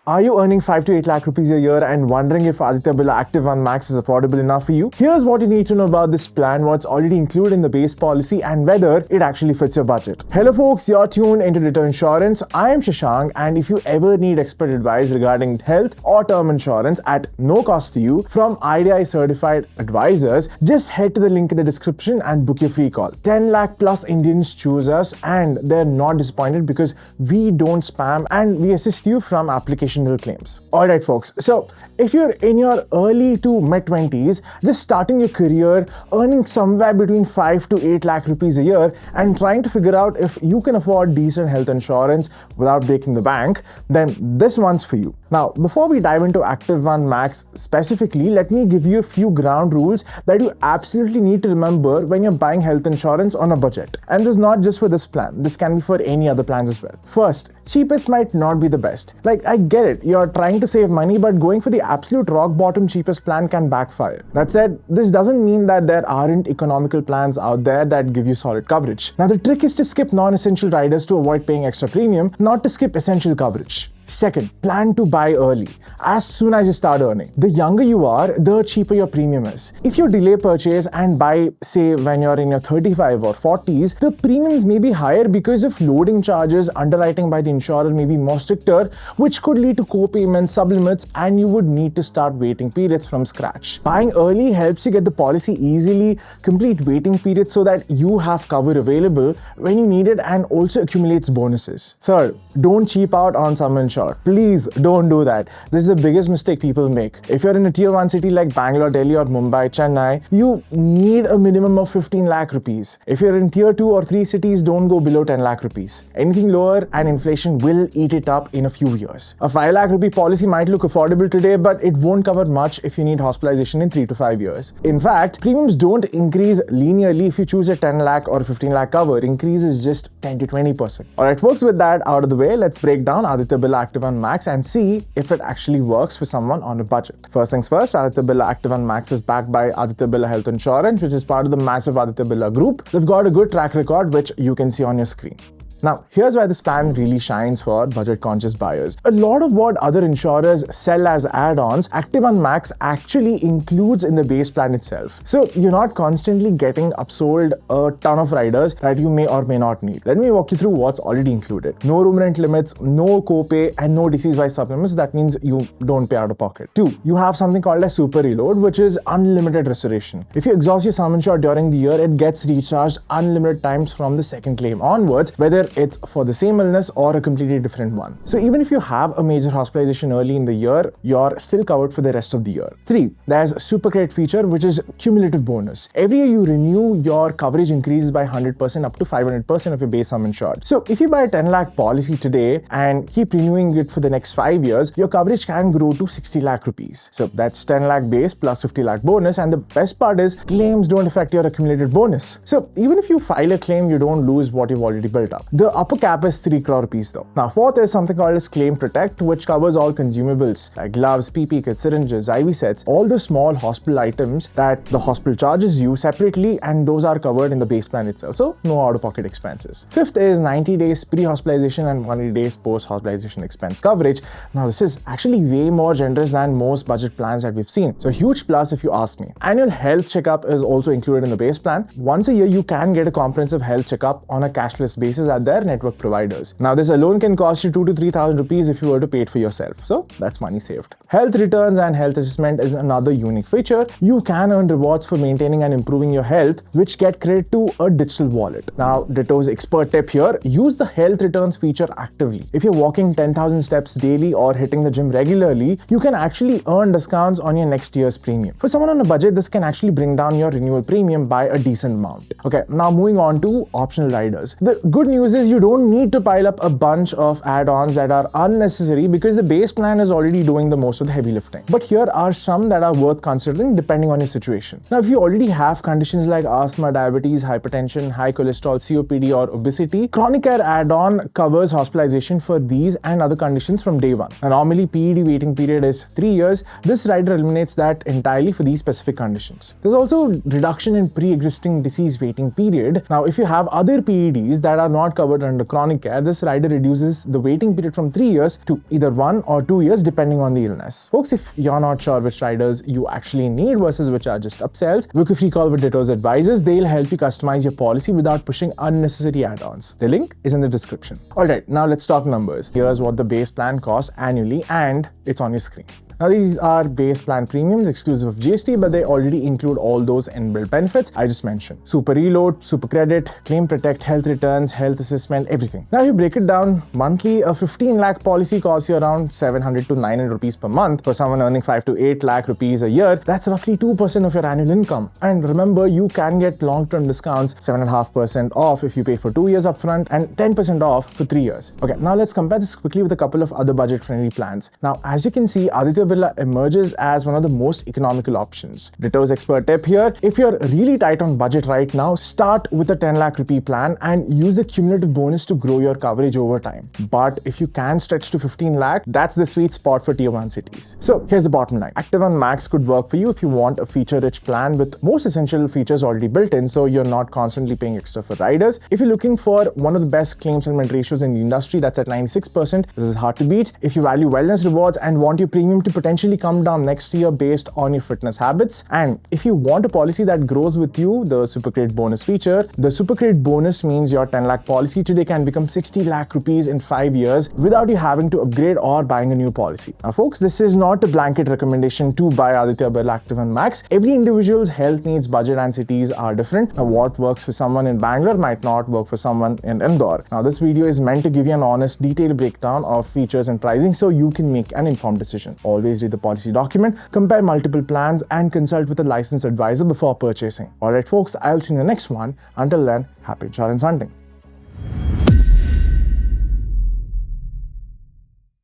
Are you earning 5 to 8 lakh rupees a year and wondering if Aditya Birla Activ One Max is affordable enough for you? Here's what you need to know about this plan, what's already included in the base policy, and whether it actually fits your budget. Hello folks, you're tuned into Ditto Insurance. I am Shashank, and if you ever need expert advice regarding health or term insurance at no cost to you from IDI certified advisors, just head to the link in the description and book your free call. 10 lakh plus Indians choose us, and they're not disappointed because we don't spam and we assist you from application claims. Alright folks, so if you're in your early to mid-20s, just starting your career, earning somewhere between 5 to 8 lakh rupees a year and trying to figure out if you can afford decent health insurance without breaking the bank, then this one's for you. Now, before we dive into Activ One Max specifically, let me give you a few ground rules that you absolutely need to remember when you're buying health insurance on a budget. And this is not just for this plan, this can be for any other plans as well. First, cheapest might not be the best. Like, I get it, you're trying to save money, but going for the absolute rock bottom cheapest plan can backfire. That said, this doesn't mean that there aren't economical plans out there that give you solid coverage. Now, the trick is to skip non-essential riders to avoid paying extra premium, not to skip essential coverage. Second, plan to buy early, as soon as you start earning. The younger you are, the cheaper your premium is. If you delay purchase and buy, say, when you're in your 35 or 40s, the premiums may be higher because of loading charges, underwriting by the insurer may be more stricter, which could lead to co-payments, sublimits, and you would need to start waiting periods from scratch. Buying early helps you get the policy easily, complete waiting periods so that you have cover available when you need it, and also accumulates bonuses. Third, don't cheap out on some insurance. Please don't do that. This is the biggest mistake people make. If you're in a tier 1 city like Bangalore, Delhi or Mumbai, Chennai, you need a minimum of 15 lakh rupees. If you're in tier 2 or 3 cities, don't go below 10 lakh rupees. Anything lower and inflation will eat it up in a few years. A 5 lakh rupee policy might look affordable today, but it won't cover much if you need hospitalization in 3 to 5 years. In fact, premiums don't increase linearly if you choose a 10 lakh or 15 lakh cover. Increase is just 10 to 20%. Alright folks, with that out of the way, let's break down Aditya Birla Activ One Max and see if it actually works for someone on a budget. First things first, Aditya Birla Activ One Max is backed by Aditya Birla Health Insurance, which is part of the massive Aditya Birla group. They've got a good track record, which you can see on your screen. Now, here's why this plan really shines for budget-conscious buyers. A lot of what other insurers sell as add-ons, Activ One Max actually includes in the base plan itself. So you're not constantly getting upsold a ton of riders that you may or may not need. Let me walk you through what's already included. No room rent limits, no copay, and no disease-wise supplements. That means you don't pay out of pocket. 2, you have something called a super reload, which is unlimited restoration. If you exhaust your sum insured during the year, it gets recharged unlimited times from the second claim onwards, whether it's for the same illness or a completely different one. So even if you have a major hospitalization early in the year, you're still covered for the rest of the year. 3, there's a super credit feature, which is cumulative bonus. Every year you renew, your coverage increases by 100% up to 500% of your base sum insured. So if you buy a 10 lakh policy today and keep renewing it for the next 5 years, your coverage can grow to 60 lakh rupees. So that's 10 lakh base plus 50 lakh bonus, and the best part is claims don't affect your accumulated bonus. So even if you file a claim, you don't lose what you've already built up. The upper cap is 3 crore rupees though. Now, fourth is something called as Claim Protect, which covers all consumables like gloves, PP kits, syringes, IV sets, all the small hospital items that the hospital charges you separately, and those are covered in the base plan itself, so no out-of-pocket expenses. Fifth is 90 days pre-hospitalization and 180 days post-hospitalization expense coverage. Now, this is actually way more generous than most budget plans that we've seen, so huge plus if you ask me. Annual health checkup is also included in the base plan. Once a year, you can get a comprehensive health checkup on a cashless basis at their network providers. Now, this alone can cost you 2,000 to 3,000 rupees if you were to pay it for yourself, so that's money saved. Health returns and health assessment is another unique feature. You can earn rewards for maintaining and improving your health, which get credit to a digital wallet. Now, Ditto's expert tip here, use the health returns feature actively. If you're walking 10,000 steps daily or hitting the gym regularly, you can actually earn discounts on your next year's premium. For someone on a budget, this can actually bring down your renewal premium by a decent amount. Okay, now moving on to optional riders. The good news is you don't need to pile up a bunch of add-ons that are unnecessary because the base plan is already doing the most of the heavy lifting. But here are some that are worth considering depending on your situation. Now, if you already have conditions like asthma, diabetes, hypertension, high cholesterol, COPD or obesity, chronic care add-on covers hospitalization for these and other conditions from day one. Now, normally PED waiting period is 3 years. This rider eliminates that entirely for these specific conditions. There's also reduction in pre-existing disease waiting period. Now, if you have other PEDs that are not covered covered under chronic care, this rider reduces the waiting period from 3 years to either 1 or 2 years depending on the illness. Folks, if you're not sure which riders you actually need versus which are just upsells, book a free call with Ditto's advisors. They'll help you customize your policy without pushing unnecessary add-ons. The link is in the description. Alright, now let's talk numbers. Here's what the base plan costs annually and it's on your screen. Now these are base plan premiums exclusive of GST, but they already include all those inbuilt benefits I just mentioned. Super reload, super credit, claim protect, health returns, health assessment, everything. Now if you break it down monthly, a 15 lakh policy costs you around 700 to 900 rupees per month. For someone earning 5 to 8 lakh rupees a year, that's roughly 2% of your annual income. And remember, you can get long-term discounts, 7.5% off if you pay for 2 years upfront and 10% off for 3 years. Okay, now let's compare this quickly with a couple of other budget-friendly plans. Now, as you can see, Aditya Birla emerges as one of the most economical options. Ditto's expert tip here: if you're really tight on budget right now, start with a 10 lakh rupee plan and use the cumulative bonus to grow your coverage over time. But if you can stretch to 15 lakh, that's the sweet spot for tier 1 cities. So here's the bottom line. Activ One Max could work for you if you want a feature-rich plan with most essential features already built in, so you're not constantly paying extra for riders. If you're looking for one of the best claim settlement ratios in the industry, that's at 96%. This is hard to beat. If you value wellness rewards and want your premium to potentially come down next year based on your fitness habits, and if you want a policy that grows with you, the super credit bonus feature. The super credit bonus means your 10 lakh policy today can become 60 lakh rupees in 5 years without you having to upgrade or buying a new policy. Now folks, this is not a blanket recommendation to buy Aditya Birla Activ One Max. Every individual's health needs, budget and cities are different. Now what works for someone in Bangalore might not work for someone in Indore. Now this video is meant to give you an honest, detailed breakdown of features and pricing so you can make an informed decision. Always read the policy document, compare multiple plans and consult with a licensed advisor before purchasing. Alright folks, I'll see you in the next one. Until then, happy insurance hunting.